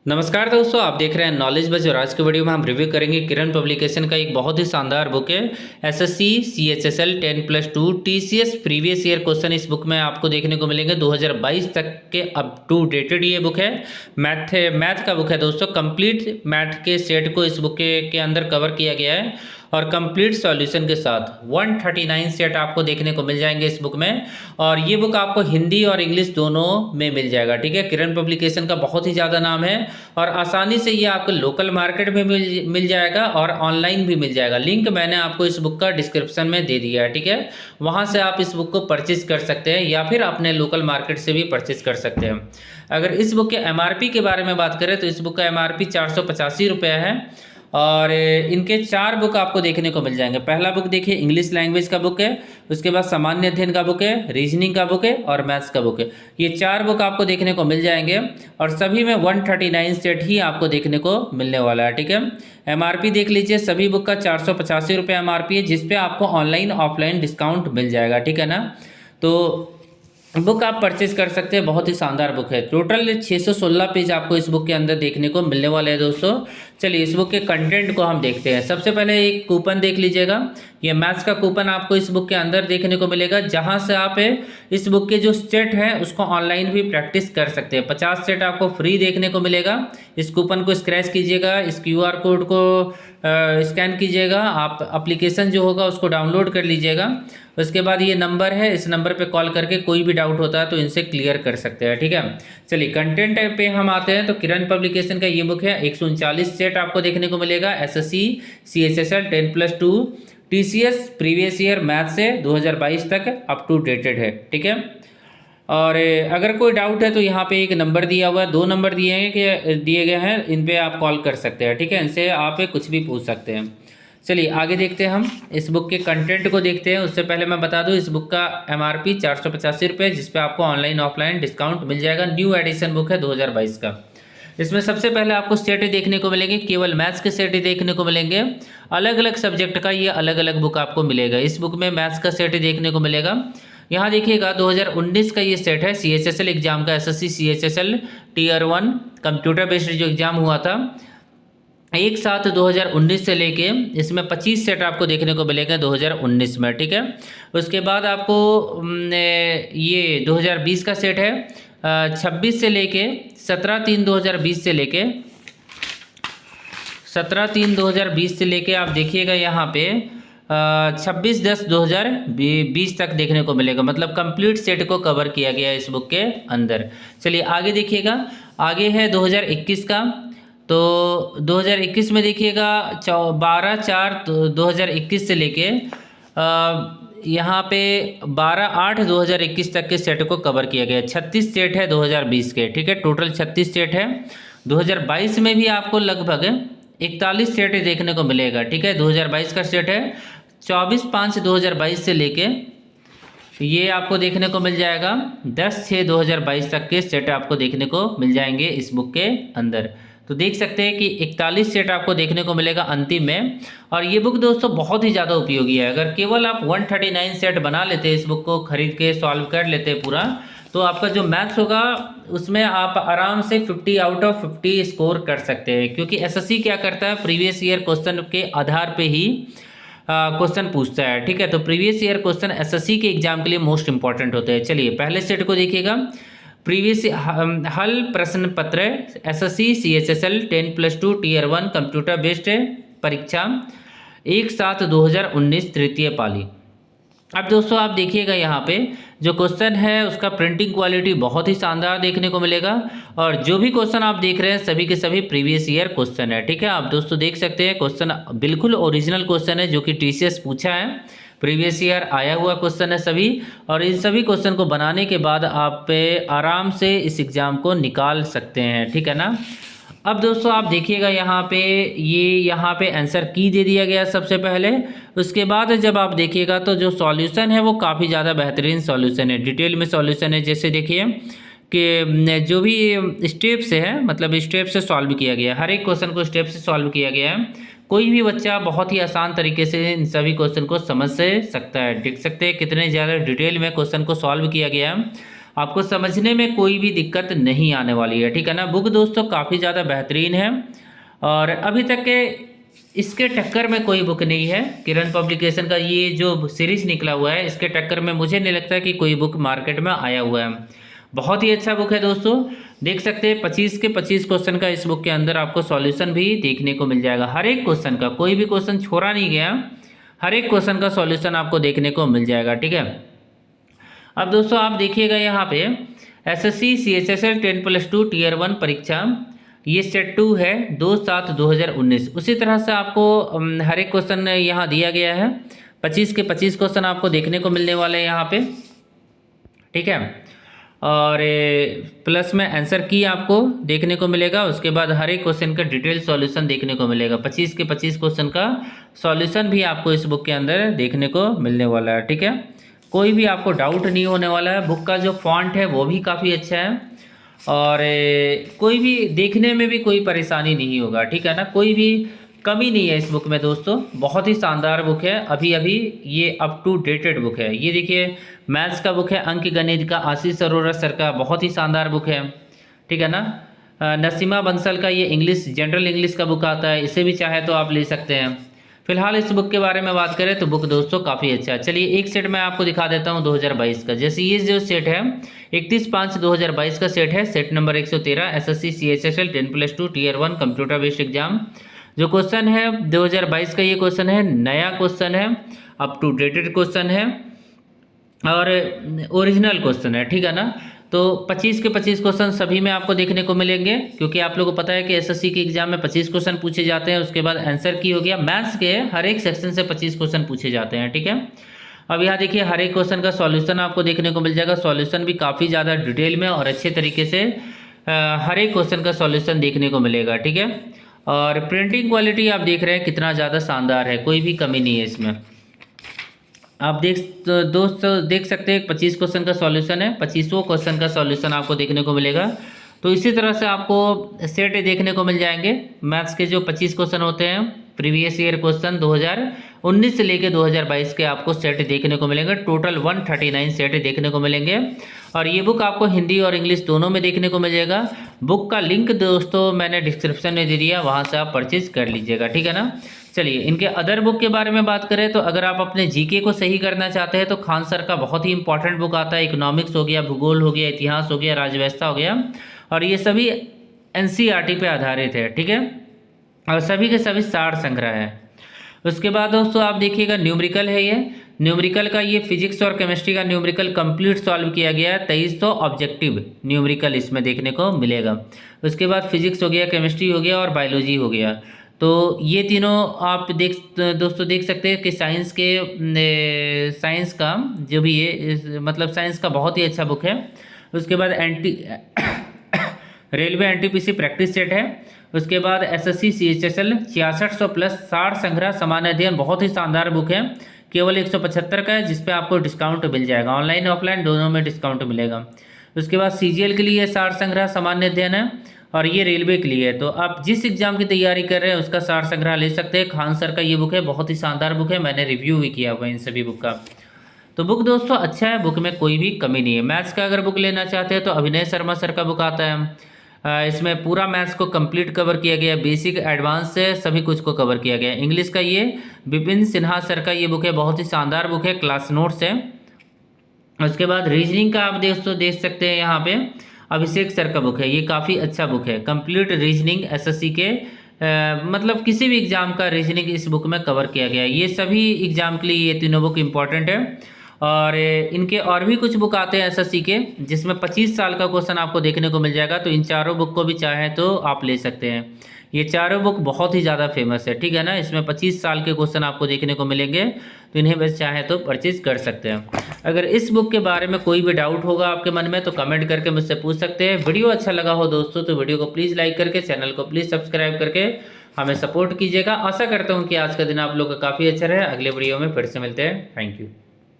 नमस्कार दोस्तों, आप देख रहे हैं नॉलेज बज और आज के वीडियो में हम रिव्यू करेंगे किरण पब्लिकेशन का एक बहुत ही शानदार बुक है SSC CHSL 10+2 TCS previous year question. इस बुक में आपको देखने को मिलेंगे 2022 तक के अप टू डेटेड ये बुक है। मैथ का बुक है दोस्तों। कंप्लीट मैथ के सेट को इस बुक के अंदर कवर किया गया है और कंप्लीट सॉल्यूशन के साथ 139 सेट आपको देखने को मिल जाएंगे इस बुक में। और ये बुक आपको हिंदी और इंग्लिश दोनों में मिल जाएगा। ठीक है, किरण पब्लिकेशन का बहुत ही ज़्यादा नाम है और आसानी से ये आपको लोकल मार्केट में मिल जाएगा और ऑनलाइन भी मिल जाएगा। लिंक मैंने आपको इस बुक का डिस्क्रिप्शन में दे दिया है। ठीक है, वहाँ से आप इस बुक को परचेज कर सकते हैं या फिर अपने लोकल मार्केट से भी परचेज कर सकते हैं। अगर इस बुक के MRP के बारे में बात करें तो इस बुक का MRP 485 रुपये है और इनके 4 बुक आपको देखने को मिल जाएंगे। पहला बुक देखिए इंग्लिश लैंग्वेज का बुक है, उसके बाद सामान्य अध्ययन का बुक है, रीजनिंग का बुक है और मैथ्स का बुक है। ये 4 बुक आपको देखने को मिल जाएंगे और सभी में 139 सेट ही आपको देखने को मिलने वाला है। ठीक है, MRP देख लीजिए, सभी बुक का 485 रुपये MRP है, जिसपे आपको ऑनलाइन ऑफलाइन डिस्काउंट मिल जाएगा। ठीक है ना, तो बुक आप परचेज कर सकते हैं। बहुत ही शानदार बुक है। टोटल 616 पेज आपको इस बुक के अंदर देखने को मिलने वाले हैं दोस्तों। चलिए इस बुक के कंटेंट को हम देखते हैं। सबसे पहले एक कूपन देख लीजिएगा। ये मैथ्स का कूपन आपको इस बुक के अंदर देखने को मिलेगा, जहां से आप इस बुक के जो सेट हैं उसको ऑनलाइन भी प्रैक्टिस कर सकते हैं। 50 सेट आपको फ्री देखने को मिलेगा। इस कूपन को स्क्रैच कीजिएगा, इस QR कोड को स्कैन कीजिएगा, आप एप्लीकेशन जो होगा उसको डाउनलोड कर लीजिएगा। उसके बाद ये नंबर है, इस नंबर पे कॉल करके कोई भी डाउट होता है तो इनसे क्लियर कर सकते हैं। ठीक है, चलिए कंटेंट पे हम आते हैं। तो किरण पब्लिकेशन का ये बुक है, 139 सेट आपको देखने को मिलेगा। SSC CHSL 10+2 TCS previous year math से 2022 तक अप टू डेटेड है। ठीक है, और अगर कोई डाउट है तो यहाँ पे एक नंबर दिया हुआ है, 2 नंबर दिए गए हैं, इन पे आप कॉल कर सकते हैं। ठीक है, इनसे आप कुछ भी पूछ सकते हैं। चलिए आगे देखते हैं, हम इस बुक के कंटेंट को देखते हैं। उससे पहले मैं बता दूं इस बुक का MRP 485 रुपये, जिसपे आपको ऑनलाइन ऑफलाइन डिस्काउंट मिल जाएगा। न्यू एडिशन बुक है 2022 का। इसमें सबसे पहले आपको सेट देखने को मिलेंगे, केवल मैथ्स के सेट देखने को मिलेंगे। अलग अलग सब्जेक्ट का ये अलग अलग बुक आपको मिलेगा। इस बुक में मैथ्स का सेट देखने को मिलेगा। यहाँ देखिएगा 2019 का ये सेट है CHSL एग्जाम का। SSC CHSL Tier 1 computer based जो एग्जाम हुआ था 1/7 2019 से लेके इसमें 25 सेट आपको देखने को मिलेगा 2019 में। ठीक है, उसके बाद आपको ये 2020 का सेट है 26 से लेके 17/3/2020 से लेके 17/3/2020 से लेके आप देखिएगा यहाँ पे 26/10/2020 तक देखने को मिलेगा। मतलब कंप्लीट सेट को कवर किया गया है इस बुक के अंदर। चलिए आगे देखिएगा, आगे है 2021 का। तो 2021 में देखिएगा 12/4/2021 से लेके यहाँ पे 12/8/2021 तक के सेट को कवर किया गया है। 36 सेट है 2020 के। ठीक है, टोटल 36 सेट है। 2022 में भी आपको लगभग 41 सेट देखने को मिलेगा। ठीक है, 2022 का सेट है 24/5/2022 से लेके ये आपको देखने को मिल जाएगा 10/6/2022 तक के सेट आपको देखने को मिल जाएंगे इस बुक के अंदर। तो देख सकते हैं कि 41 सेट आपको देखने को मिलेगा अंतिम में। और ये बुक दोस्तों बहुत ही ज़्यादा उपयोगी है। अगर केवल आप 139 सेट बना लेते हैं, इस बुक को खरीद के सॉल्व कर लेते हैं पूरा, तो आपका जो मैथ्स होगा उसमें आप आराम से 50 आउट ऑफ 50 स्कोर कर सकते हैं। क्योंकि SSC क्या करता है, प्रीवियस ईयर क्वेश्चन के आधार पर ही क्वेश्चन पूछता है। ठीक है, तो प्रीवियस ईयर क्वेश्चन SSC के एग्जाम के लिए मोस्ट इंपॉर्टेंट होते हैं। चलिए पहले सेट को देखिएगा, प्रीवियस हल प्रश्न पत्र SSC CHSL 10+2 Tier 1 computer based परीक्षा 1/7/2019 तृतीय पाली। अब दोस्तों आप देखिएगा यहाँ पे जो क्वेश्चन है उसका प्रिंटिंग क्वालिटी बहुत ही शानदार देखने को मिलेगा। और जो भी क्वेश्चन आप देख रहे हैं सभी के सभी प्रीवियस ईयर क्वेश्चन है। ठीक है, आप दोस्तों देख सकते हैं क्वेश्चन बिल्कुल ओरिजिनल क्वेश्चन है, जो कि TCS पूछा है, प्रीवियस ईयर आया हुआ क्वेश्चन है सभी। और इन सभी क्वेश्चन को बनाने के बाद आप आराम से इस एग्ज़ाम को निकाल सकते हैं। ठीक है ना। अब दोस्तों आप देखिएगा यहाँ पे आंसर की दे दिया गया सबसे पहले। उसके बाद जब आप देखिएगा तो जो सॉल्यूशन है वो काफ़ी ज़्यादा बेहतरीन सॉल्यूशन है, डिटेल में सॉल्यूशन है। जैसे देखिए कि जो भी स्टेप से है, मतलब स्टेप से सॉल्व किया गया है, हर एक क्वेश्चन को स्टेप से सॉल्व किया गया है। कोई भी बच्चा बहुत ही आसान तरीके से इन सभी क्वेश्चन को समझ से सकता है। देख सकते हैं कितने ज़्यादा डिटेल में क्वेश्चन को सॉल्व किया गया है। आपको समझने में कोई भी दिक्कत नहीं आने वाली है, ठीक है ना। बुक दोस्तों काफ़ी ज़्यादा बेहतरीन है और अभी तक के इसके टक्कर में कोई बुक नहीं है। किरण पब्लिकेशन का ये जो सीरीज निकला हुआ है, इसके टक्कर में मुझे नहीं लगता कि कोई बुक मार्केट में आया हुआ है। बहुत ही अच्छा बुक है दोस्तों, देख सकते हैं 25 के 25 क्वेश्चन का इस बुक के अंदर आपको सॉल्यूशन भी देखने को मिल जाएगा। हर एक क्वेश्चन का, कोई भी क्वेश्चन छोड़ा नहीं गया, हर एक क्वेश्चन का सॉल्यूशन आपको देखने को मिल जाएगा, ठीक है। अब दोस्तों आप देखिएगा यहाँ पे एसएससी CHSL 10+2 टियर 1 परीक्षा, ये सेट 2 है 2/7/2019। उसी तरह से आपको हर एक क्वेश्चन यहाँ दिया गया है। 25 के 25 क्वेश्चन आपको देखने को मिलने वाले हैं यहाँ पे, ठीक है। और प्लस में आंसर की आपको देखने को मिलेगा। उसके बाद हर एक क्वेश्चन का डिटेल सॉल्यूशन देखने को मिलेगा। 25 के 25 क्वेश्चन का सॉल्यूशन भी आपको इस बुक के अंदर देखने को मिलने वाला है, ठीक है। कोई भी आपको डाउट नहीं होने वाला है। बुक का जो फॉन्ट है वो भी काफ़ी अच्छा है और कोई भी देखने में भी कोई परेशानी नहीं होगा, ठीक है ना। कोई भी कमी नहीं है इस बुक में दोस्तों, बहुत ही शानदार बुक है। अभी अभी ये अप टू डेटेड बुक है। ये देखिए मैथ्स का बुक है, अंक गणित का आशीष अरोरा सर का, बहुत ही शानदार बुक है, ठीक है ना। नसीमा बंसल का ये इंग्लिश, जनरल इंग्लिश का बुक आता है, इसे भी चाहे तो आप ले सकते हैं। फिलहाल इस बुक के बारे में बात करें तो बुक दोस्तों काफ़ी अच्छा है। चलिए एक सेट मैं आपको दिखा देता हूँ 2022 का। जैसे ये जो सेट है 31/5/2022 का सेट है, set number 113 SSC CHSL 10+2 tier 1 computer based exam. जो क्वेश्चन है 2022 का ये क्वेश्चन है, नया क्वेश्चन है, अप टू डेटेड क्वेश्चन है और ओरिजिनल क्वेश्चन है, ठीक है ना। तो 25 के 25 क्वेश्चन सभी में आपको देखने को मिलेंगे, क्योंकि आप लोगों को पता है कि एसएससी के एग्जाम में 25 क्वेश्चन पूछे जाते हैं। उसके बाद आंसर की हो गया, मैथ्स के हर एक सेक्शन से 25 क्वेश्चन पूछे जाते हैं, ठीक है। अब यहाँ देखिए हर एक क्वेश्चन का सॉल्यूशन आपको देखने को मिल जाएगा। सॉल्यूशन भी काफ़ी ज़्यादा डिटेल में और अच्छे तरीके से हर एक क्वेश्चन का सॉल्यूशन देखने को मिलेगा, ठीक है। और प्रिंटिंग क्वालिटी आप देख रहे हैं कितना ज़्यादा शानदार है, कोई भी कमी नहीं है इसमें। आप दोस्तों देख सकते हैं 25 क्वेश्चन का सॉल्यूशन है, 25वां क्वेश्चन का सॉल्यूशन आपको देखने को मिलेगा। तो इसी तरह से आपको सेट देखने को मिल जाएंगे। मैथ्स के जो 25 क्वेश्चन होते हैं, प्रीवियस ईयर क्वेश्चन 2019 से लेके 2022 के आपको सेट देखने को मिलेंगे। टोटल 139 सेट देखने को मिलेंगे और ये बुक आपको हिंदी और इंग्लिश दोनों में देखने को मिलेगा। बुक का लिंक दोस्तों मैंने डिस्क्रिप्शन में दे दिया, वहाँ से आप परचेज कर लीजिएगा, ठीक है ना। चलिए इनके अदर बुक के बारे में बात करें तो अगर आप अपने जीके को सही करना चाहते हैं तो खान सर का बहुत ही इंपॉर्टेंट बुक आता है। इकोनॉमिक्स हो गया, भूगोल हो गया, इतिहास हो गया, राजव्यवस्था हो गया और ये सभी एनसीईआरटी पे आधारित है, ठीक है। और सभी के सभी सार संग्रह है। उसके बाद दोस्तों आप देखिएगा न्यूमेरिकल है, ये न्यूमेरिकल का ये फिजिक्स और केमिस्ट्री का न्यूमेरिकल कंप्लीट सॉल्व किया गया है। 2300 ऑब्जेक्टिव न्यूमेरिकल इसमें देखने को मिलेगा। उसके बाद फिजिक्स हो गया, केमिस्ट्री हो गया और बायोलॉजी हो गया। तो ये तीनों आप दोस्तों देख सकते हैं कि साइंस का जो भी है, मतलब साइंस का बहुत ही अच्छा बुक है। उसके बाद रेलवे एनटीपीसी प्रैक्टिस सेट है। उसके बाद एसएससी CHSL 6600 प्लस सार संग्रह सामान्य अध्ययन, बहुत ही शानदार बुक है, केवल 175 का है, जिसपे आपको डिस्काउंट मिल जाएगा, ऑनलाइन ऑफलाइन दोनों में डिस्काउंट मिलेगा। उसके बाद CGL के लिए सार संग्रह सामान्य अध्ययन है और ये रेलवे के लिए है। तो आप जिस एग्जाम की तैयारी कर रहे हैं उसका सार संग्रह ले सकते हैं। खान सर का ये बुक है, बहुत ही शानदार बुक है, मैंने रिव्यू भी किया हुआ है इन सभी बुक का। तो बुक दोस्तों अच्छा है, बुक में कोई भी कमी नहीं है। मैथ्स का अगर बुक लेना चाहते हैं तो अभिनय शर्मा सर का बुक आता है। इसमें पूरा मैथ्स को कंप्लीट कवर किया गया है, बेसिक एडवांस से सभी कुछ को कवर किया गया है। इंग्लिश का ये विपिन सिन्हा सर का ये बुक है, बहुत ही शानदार बुक है, क्लास नोट्स है। उसके बाद रीजनिंग का आप दोस्तों देख सकते हैं यहाँ पे अभिषेक सर का बुक है, ये काफ़ी अच्छा बुक है, कंप्लीट रीजनिंग एसएससी के मतलब किसी भी एग्जाम का रीजनिंग इस बुक में कवर किया गया है। ये सभी एग्जाम के लिए ये तीनों बुक इंपॉर्टेंट है। और इनके और भी कुछ बुक आते हैं एसएससी के, जिसमें 25 साल का क्वेश्चन आपको देखने को मिल जाएगा। तो इन चारों बुक को भी चाहें तो आप ले सकते हैं। ये चारों बुक बहुत ही ज़्यादा फेमस है, ठीक है ना। इसमें 25 साल के क्वेश्चन आपको देखने को मिलेंगे, तो इन्हें बस चाहे तो परचेज कर सकते हैं। अगर इस बुक के बारे में कोई भी डाउट होगा आपके मन में तो कमेंट करके मुझसे पूछ सकते हैं। वीडियो अच्छा लगा हो दोस्तों तो वीडियो को प्लीज़ लाइक करके, चैनल को प्लीज़ सब्सक्राइब करके हमें सपोर्ट कीजिएगा। आशा करता हूँ कि आज का दिन आप लोग का काफ़ी अच्छा रहे। अगले वीडियो में फिर से मिलते हैं। Thank you.